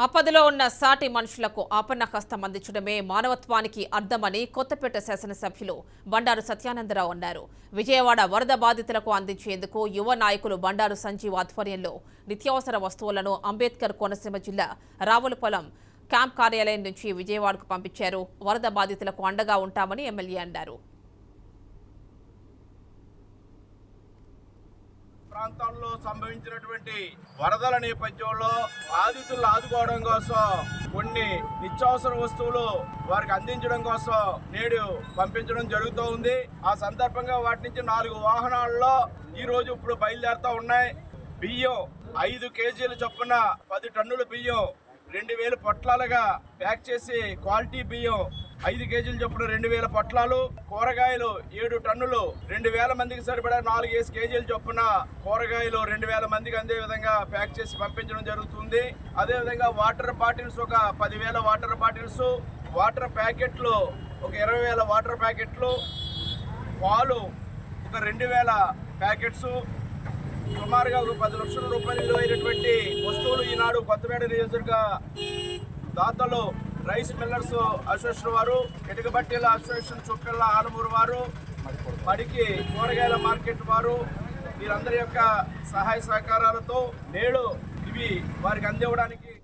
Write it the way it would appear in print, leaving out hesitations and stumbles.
ఆపదలో ఉన్న సాటి మనుషులకు ఆపన్న హస్తం అందించడమే మానవత్వానికి అర్థమని కొత్తపేట శాసనసభ్యులు బండారు సత్యానందరావు అన్నారు. విజయవాడ వరద బాధితులకు అందించేందుకు యువ నాయకులు బండారు సంజీవ్ ఆధ్వర్యంలో నిత్యావసర వస్తువులను అంబేద్కర్ కోనసీమ జిల్లా రావులపొలం క్యాంప్ కార్యాలయం నుంచి విజయవాడకు పంపించారు. వరద బాధితులకు అండగా ఉంటామని ఎమ్మెల్యే అన్నారు. ప్రాంతాల్లో సంభవించినటువంటి వరదల నేపథ్యంలో బాధితులను ఆదుకోవడం కోసం కొన్ని నిత్యావసర వస్తువులు వారికి అందించడం కోసం నేడు పంపించడం జరుగుతూ ఉంది. ఆ సందర్భంగా వాటి నుంచి 4 వాహనాల్లో ఈ రోజు ఇప్పుడు బయలుదేరుతూ ఉన్నాయి. బియ్యం 5 కేజీల చొప్పున 10 టన్నుల బియ్యం 2000 పొట్లాలుగా ప్యాక్ చేసి క్వాలిటీ బియ్యం 5 కేజీలు చొప్పున 2000 పొట్లాలు, కూరగాయలు 7 టన్నులు 2000 మందికి సరిపడా 4 కేజీల చొప్పున కూరగాయలు 2000 మందికి అందే విధంగా ప్యాక్ చేసి పంపించడం జరుగుతుంది. అదేవిధంగా వాటర్ బాటిల్స్ ఒక 10,000 వాటర్ బాటిల్స్, వాటర్ ప్యాకెట్లు ఒక 20,000 వాటర్ ప్యాకెట్లు, పాలు ఒక 2,000 ప్యాకెట్స్, సుమారుగా ఒక 10 లక్షల రూపాయలు విలువైనటువంటి వస్తువులు ఈనాడు కొత్తపేట నియోజకవర్గ దాతలు రైస్ మిల్లర్స్ అసోసియేషన్ వారు, ఇటుకబట్టీల అసోసియేషన్ చుక్కల ఆలమూరు వారు, మడికి కూరగాయల మార్కెట్ వారు వీరందరి యొక్క సహాయ సహకారాలతో నేడు ఇవి వారికి అందివ్వడానికి